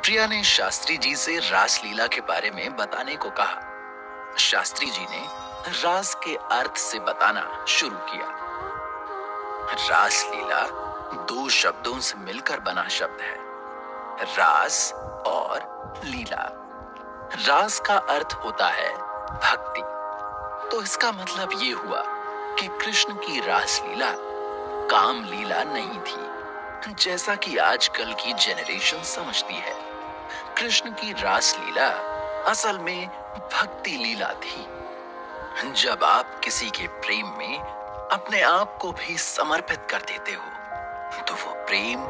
प्रिया ने शास्त्री जी से रासलीला के बारे में बताने को कहा। शास्त्री जी ने रास के अर्थ से बताना शुरू किया। रासलीला दो शब्दों से मिलकर बना शब्द है, रास और लीला। रास का अर्थ होता है भक्ति। तो इसका मतलब ये हुआ कि कृष्ण की रासलीला काम लीला नहीं थी, जैसा कि आजकल की जनरेशन समझती है। कृष्ण की रासलीला असल में भक्ति लीला थी। जब आप किसी के प्रेम में अपने आप को भी समर्पित कर देते हो तो वो प्रेम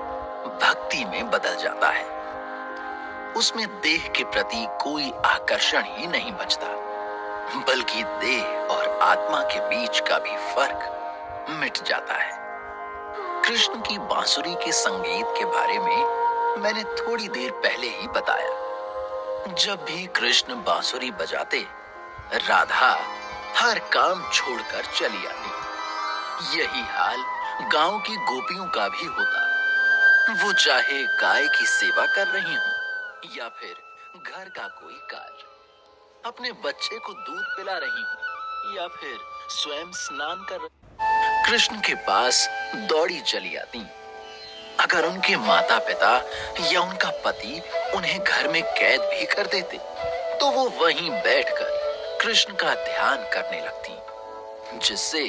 भक्ति में बदल जाता है। उसमें देह के प्रति कोई आकर्षण ही नहीं बचता, बल्कि देह और आत्मा के बीच का भी फर्क मिट जाता है। कृष्ण की बांसुरी के संगीत के बारे में मैंने थोड़ी देर पहले ही बताया। जब भी कृष्ण बांसुरी बजाते, राधा हर काम छोड़कर चली आती। यही हाल गांव की गोपियों का भी होता। वो चाहे गाय की सेवा कर रही हो या फिर घर का कोई कार्य, अपने बच्चे को दूध पिला रही हो या फिर स्वयं स्नान कर रही, कृष्ण के पास दौड़ी चली आती। अगर उनके माता पिता या उनका पति उन्हें घर में कैद भी कर देते तो वो वहीं बैठकर कृष्ण का ध्यान करने लगती, जिससे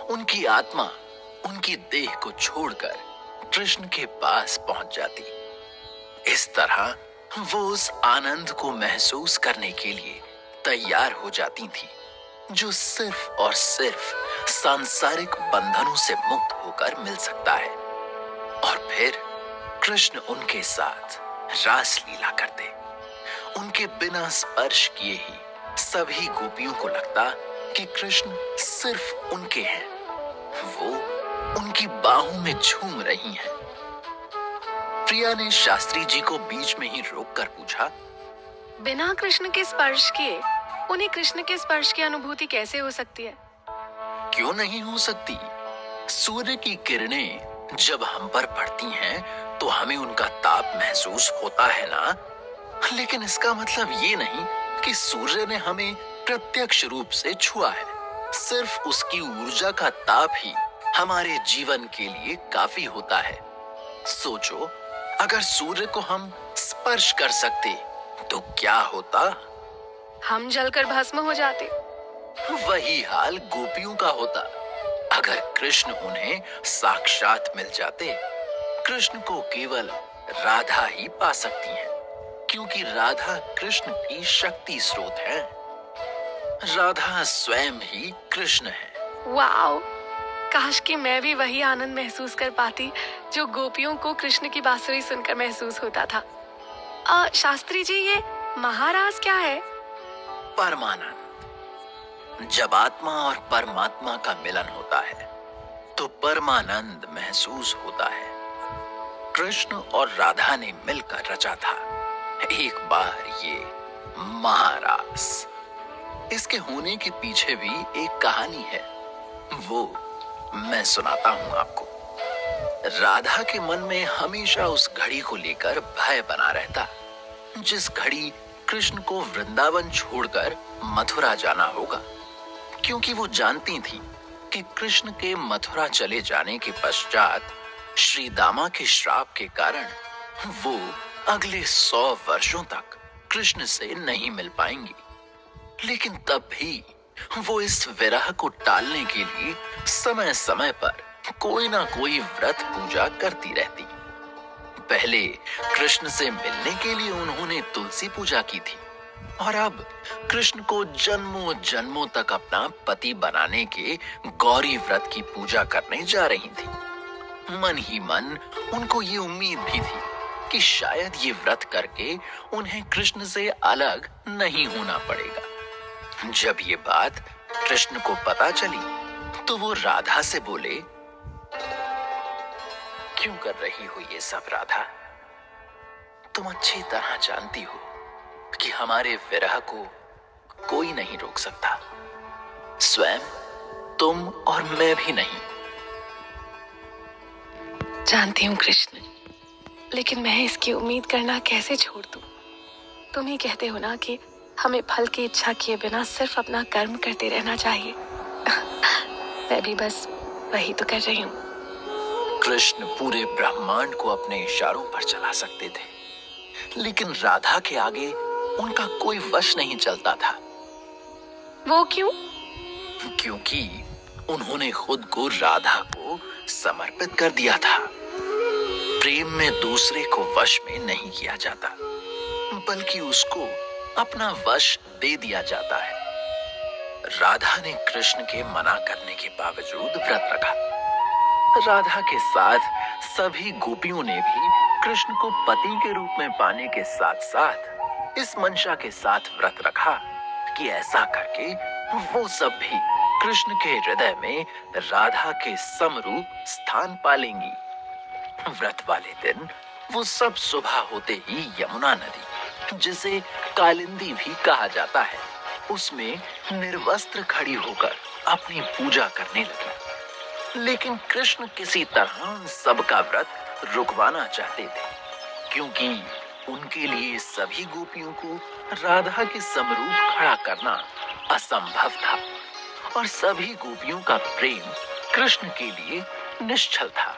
उनकी आत्मा उनकी देह को छोड़कर कृष्ण के पास पहुंच जाती। इस तरह वो उस आनंद को महसूस करने के लिए तैयार हो जाती थी, जो सिर्फ और सिर्फ सांसारिक बंधनों से मुक्त होकर मिल सकता है। और फिर कृष्ण उनके साथ रासलीला करते। उनके बिना स्पर्श किए ही सभी गोपियों को लगता कि कृष्ण सिर्फ उनके हैं। वो उनकी बाहों में झूम रही हैं। प्रिया ने शास्त्री जी को बीच में ही रोककर पूछा, बिना कृष्ण के स्पर्श किए उन्हें कृष्ण के स्पर्श की अनुभूति कैसे हो सकती है? क्यों नहीं हो सकती? सूर्य की किरणें जब हम पर पड़ती हैं तो हमें उनका ताप महसूस होता है ना। लेकिन इसका मतलब ये नहीं कि सूर्य ने हमें प्रत्यक्ष रूप से छुआ है। सिर्फ उसकी ऊर्जा का ताप ही हमारे जीवन के लिए काफी होता है। सोचो, अगर सूर्य को हम स्पर्श कर सकते तो क्या होता? हम जलकर भस्म हो जाते। वही हाल गोपियों का होता अगर कृष्ण उन्हें साक्षात मिल जाते। कृष्ण को केवल राधा ही पा सकती है, क्योंकि राधा कृष्ण की शक्ति स्रोत है। राधा स्वयं ही कृष्ण है। वाओ! काश कि मैं भी वही आनंद महसूस कर पाती जो गोपियों को कृष्ण की बांसुरी सुनकर महसूस होता था। शास्त्री जी, ये महारास क्या है? परमानंद। जब आत्मा और परमात्मा का मिलन होता है तो परमानंद महसूस होता है। कृष्ण और राधा ने मिलकर रचा था एक बार ये महारास। इसके होने के पीछे भी एक कहानी है, वो मैं सुनाता हूं आपको। राधा के मन में हमेशा उस घड़ी को लेकर भय बना रहता, जिस घड़ी कृष्ण को वृंदावन छोड़कर मथुरा जाना होगा, क्योंकि वो जानती थी कि कृष्ण के मथुरा चले जाने के पश्चात श्री दामा के श्राप के कारण वो अगले 100 वर्षों तक कृष्ण से नहीं मिल पाएंगी। लेकिन तब भी वो इस विरह को टालने के लिए समय समय पर कोई ना कोई व्रत पूजा करती रहती। पहले कृष्ण से मिलने के लिए उन्होंने तुलसी पूजा की थी, और अब कृष्ण को जन्मों जन्मों तक अपना पति बनाने के गौरी व्रत की पूजा करने जा रही थी। मन ही मन उनको ये उम्मीद भी थी कि शायद ये व्रत करके उन्हें कृष्ण से अलग नहीं होना पड़ेगा। जब ये बात कृष्ण को पता चली तो वो राधा से बोले, क्यों कर रही हो ये सब राधा? तुम अच्छी तरह जानती हो कि हमारे विरह को कोई नहीं रोक सकता, स्वयं तुम और मैं भी नहीं। जानती हूँ कृष्ण, लेकिन मैं इसकी उम्मीद करना कैसे छोड़ दूं? तुम ही कहते हो ना कि हमें फल की इच्छा किए बिना सिर्फ अपना कर्म करते रहना चाहिए। मैं भी बस वही तो कर रही हूँ। कृष्ण पूरे ब्रह्मांड को अपने इशारों पर चला सकते थे, लेकिन राधा के आगे उनका कोई वश नहीं चलता था। वो क्यों? क्योंकि उन्होंने खुद को राधा को समर्पित कर दिया था। प्रेम में दूसरे को वश में नहीं किया जाता, बल्कि उसको अपना वश दे दिया जाता है। राधा ने कृष्ण के मना करने के बावजूद व्रत रखा। राधा के साथ सभी गोपियों ने भी कृष्ण को पति के रूप में पाने के साथ साथ इस मंशा के साथ व्रत रखा कि ऐसा करके वो सब भी कृष्ण के हृदय में राधा के समरूप स्थान पालेंगी। व्रत वाले दिन वो सब सुबह होते ही यमुना नदी, जिसे कालिंदी भी कहा जाता है, उसमें निर्वस्त्र खड़ी होकर अपनी पूजा करने लगी। लेकिन कृष्ण किसी तरह उन सबका व्रत रुकवाना चाहते थे, क्योंकि उनके लिए सभी गोपियों को राधा के समरूप खड़ा करना असंभव था और सभी गोपियों का प्रेम कृष्ण के लिए निश्चल था।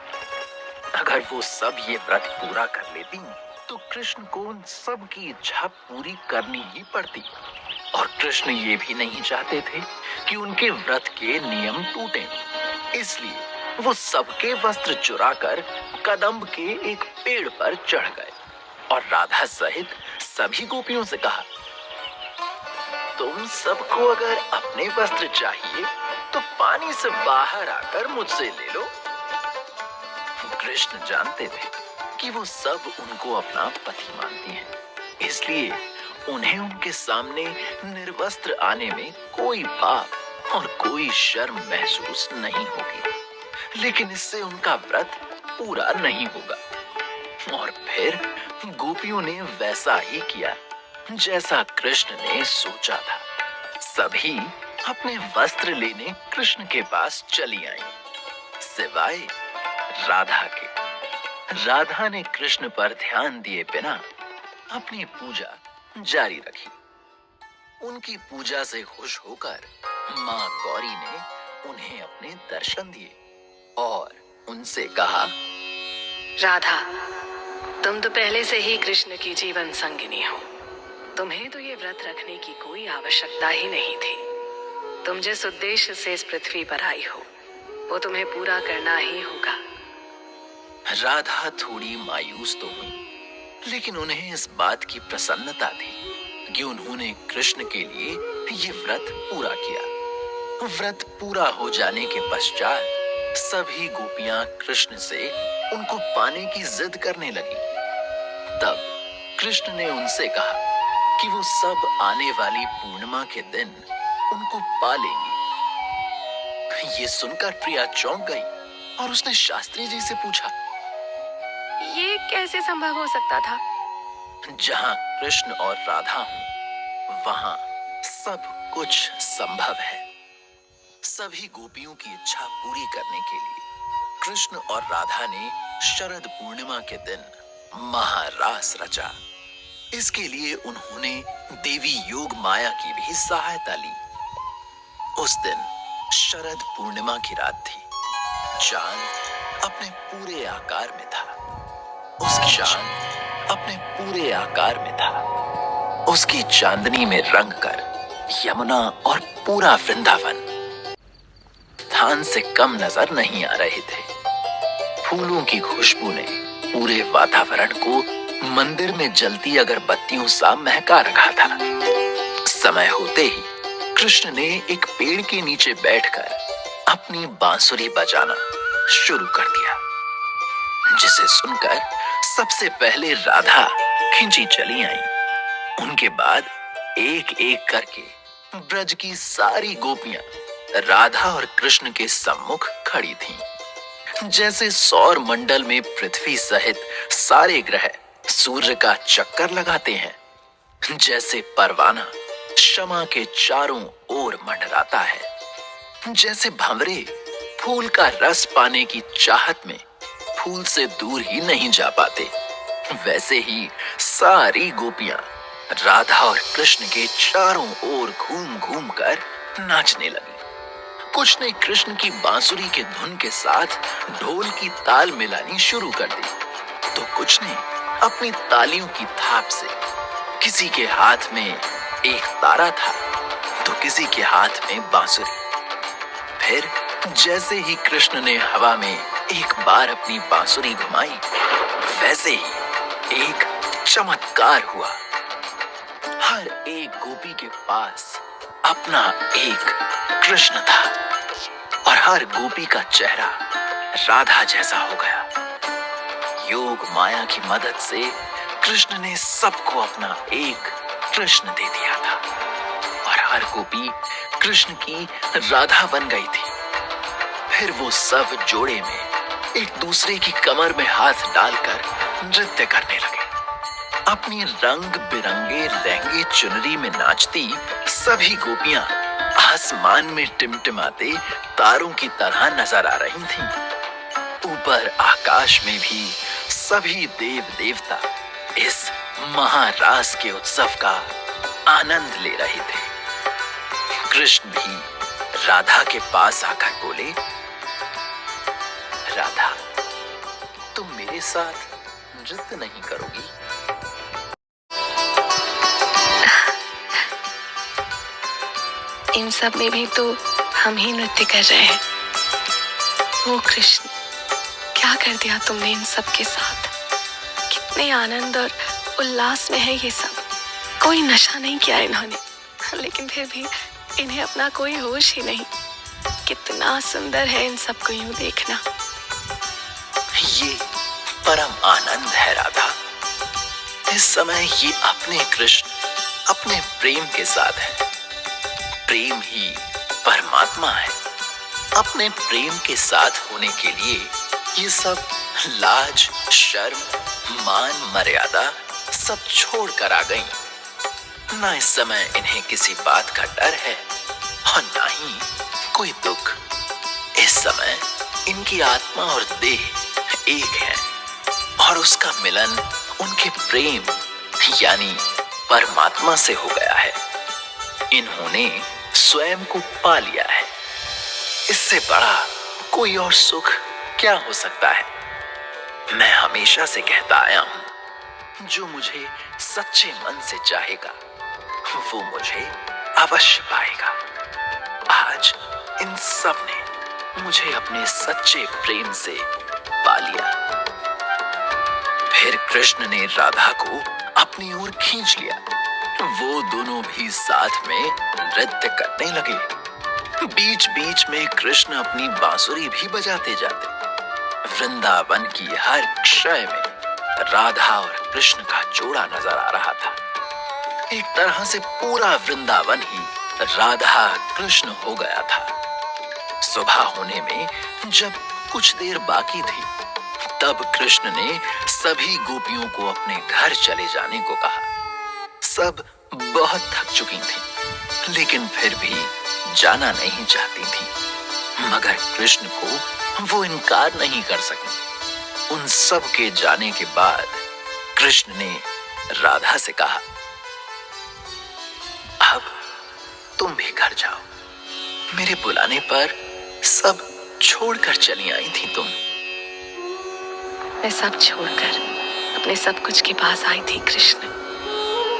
अगर वो सब ये व्रत पूरा कर लेती तो कृष्ण को उन सब की इच्छा पूरी करनी ही पड़ती, और कृष्ण ये भी नहीं चाहते थे कि उनके व्रत के नियम टूटें। इसलिए वो सबके वस्त्र चुराकर कदम्ब के एक पेड़ पर चढ़ गए और राधा सहित सभी गोपियों से कहा, तुम सबको अगर अपने वस्त्र चाहिए तो पानी से बाहर आकर मुझसे ले लो। कृष्ण जानते थे कि वो सब उनको अपना पति मानती हैं, इसलिए उन्हें उनके सामने निर्वस्त्र आने में कोई पाप और कोई शर्म महसूस नहीं होगी। लेकिन इससे उनका व्रत पूरा नहीं होगा। और फिर गोपियों ने वैसा ही किया जैसा कृष्ण ने सोचा था। सभी अपने वस्त्र लेने कृष्ण के पास चली आईं, सिवाय राधा के। राधा ने कृष्ण पर ध्यान दिए बिना अपनी पूजा जारी रखी। उनकी पूजा से खुश होकर माँ गौरी ने उन्हें अपने दर्शन दिए और उनसे कहा, राधा, तुम तो पहले से ही कृष्ण की जीवन संगिनी हो। तुम्हें तो ये व्रत रखने की कोई आवश्यकता ही नहीं थी। तुम जिस उद्देश्य से इस पृथ्वी पर आई हो, वो तुम्हें पूरा करना ही होगा। राधा थोड़ी मायूस तो हुई, लेकिन उन्हें इस बात की प्रसन्नता थी कि उन्होंने कृष्ण के लिए ये व्रत पूरा किया। व्रत पूरा हो जाने के पश्चात सभी गोपियां कृष्ण से उनको पाने की जिद करने लगी। तब कृष्ण ने उनसे कहा कि वो सब आने वाली पूर्णिमा के दिन उनको पा लेंगी। ये सुनकर प्रिया चौंक गई और उसने शास्त्री जी से पूछा, ये कैसे संभव हो सकता था? जहाँ कृष्ण और राधा हों, वहाँ सब कुछ संभव है। सभी गोपियों की इच्छा पूरी करने के लिए कृष्ण और राधा ने शरद पूर्णिमा के दिन महारास रचा। इसके लिए उन्होंने देवी योग माया की भी सहायता ली। उस दिन शरद पूर्णिमा की रात थी। चांद अपने पूरे आकार में था। उसकी चांदनी में रंग कर यमुना और पूरा वृंदावन स्थान से कम नजर नहीं आ रहे थे। फूलों की खुशबू ने पूरे वातावरण को मंदिर में जलती अगरबत्तियों सा महका रखा था। समय होते ही कृष्ण ने एक पेड़ के नीचे बैठकर अपनी बांसुरी बजाना शुरू कर दिया, जिसे सुनकर सबसे पहले राधा खिंची चली आई। उनके बाद एक एक करके ब्रज की सारी गोपियां राधा और कृष्ण के सम्मुख खड़ी थीं। जैसे सौर मंडल में पृथ्वी सहित सारे ग्रह सूर्य का चक्कर लगाते हैं, जैसे परवाना शमा के चारों ओर मंडराता है, जैसे भंवरे फूल का रस पाने की चाहत में फूल से दूर ही नहीं जा पाते, वैसे ही सारी गोपियां राधा और कृष्ण के चारों ओर घूम घूम कर नाचने लगी। कुछ ने कृष्ण की बांसुरी के धुन के साथ ढोल की ताल मिलानी शुरू कर दी, तो कुछ ने अपनी तालियों की थाप से, किसी के हाथ में एक तारा था तो किसी के हाथ में बांसुरी। फिर जैसे ही कृष्ण ने हवा में एक बार अपनी बांसुरी घुमाई, वैसे ही एक चमत्कार हुआ। हर एक गोपी के पास अपना एक कृष्ण था और हर गोपी का चेहरा राधा जैसा हो गया। योग माया की मदद से कृष्ण ने सबको अपना एक कृष्ण दे दिया था और हर गोपी कृष्ण की राधा बन गई थी। फिर वो सब जोड़े में एक दूसरे की कमर में हाथ डालकर नृत्य करने लगे। अपनी रंग बिरंगे लहंगे चुनरी में नाचती सभी गोपियां आसमान में टिमटिमाते तारों की तरह नजर आ रही थीं। ऊपर आकाश में भी सभी देव देवता इस महारास के उत्सव का आनंद ले रहे थे। कृष्ण भी राधा के पास आकर बोले, राधा, तुम मेरे साथ नृत्य नहीं करोगी? इन सब में भी तो हम ही नृत्य कर रहे हैं। ओ कृष्ण, क्या कर दिया तुमने इन सब के साथ? कितने आनंद और उल्लास में है ये सब। कोई नशा नहीं किया इन्होंने, लेकिन फिर भी इन्हें अपना कोई होश ही नहीं। कितना सुंदर है इन सबको यूं देखना। ये परम आनंद है राधा। इस समय ये अपने कृष्ण अपने प्रेम के साथ है। प्रेम ही परमात्मा है। अपने प्रेम के साथ होने के लिए ये सब लाज, शर्म, मान, मर्यादा सब छोड़ कर आ गई। ना इस समय इन्हें किसी बात का डर है और ना ही कोई दुख। इस समय इनकी आत्मा और देह एक है और उसका मिलन उनके प्रेम यानी परमात्मा से हो गया है। इन्होंने स्वयं को पा लिया है। इससे बड़ा कोई और सुख क्या हो सकता है? मैं हमेशा से कहता आया हूं, जो मुझे सच्चे मन से चाहेगा वो मुझे अवश्य पाएगा। आज इन सब ने मुझे अपने सच्चे प्रेम से पा लिया। फिर कृष्ण ने राधा को अपनी ओर खींच लिया। वो दोनों भी साथ में नृत्य करने लगे। बीच बीच में कृष्ण अपनी बांसुरी भी बजाते जाते। वृंदावन की हर क्षय में राधा और कृष्ण का जोड़ा नजर आ रहा था। एक तरह से पूरा वृंदावन ही राधा कृष्ण हो गया था। सुबह होने में जब कुछ देर बाकी थी, तब कृष्ण ने सभी गोपियों को अपने घर चले जाने को कहा। सब बहुत थक चुकी थीं, लेकिन फिर भी जाना नहीं चाहती थीं। मगर कृष्ण को वो इनकार नहीं कर सकी। उन सब के जाने के बाद कृष्ण ने राधा से कहा, अब तुम भी घर जाओ। मेरे बुलाने पर सब छोड़कर चली आई थी तुम। मैं सब छोड़कर अपने सब कुछ के पास आई थी कृष्ण।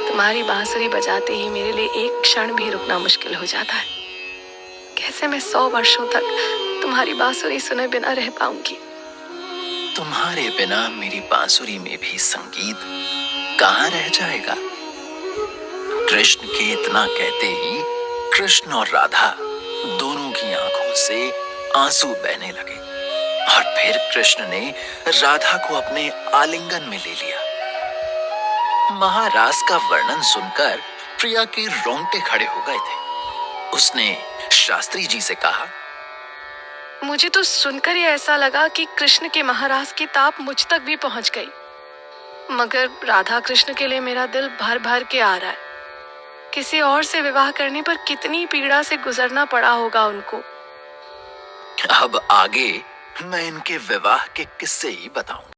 तुम्हारी बांसुरी बजाते ही मेरे लिए एक क्षण भी रुकना मुश्किल हो जाता है। कैसे मैं 100 वर्षों तक तुम्हारी बांसुरी सुने बिना रह पाऊंगी? तुम्हारे बिना मेरी बांसुरी में भी संगीत कहाँ रह जाएगा? कृष्ण के इतना कहते ही कृष्ण और राधा दोनों की आंखों से आंसू बहने लगे और फिर कृष्ण ने राधा को अपने आलिंगन में ले लिया। महारास का वर्णन सुनकर प्रिया के रोंगटे खड़े हो गए थे। उसने शास्त्री जी से कहा, मुझे तो सुनकर ही ऐसा लगा कि कृष्ण के महारास की ताप मुझ तक भी पहुंच गई। मगर राधा कृष्ण के लिए मेरा दिल भर भर के आ रहा है। किसी और से विवाह करने पर कितनी पीड़ा से गुजरना पड़ा होगा उनको। अब आगे मैं इनके विवाह के किस्से ही बताऊंगा।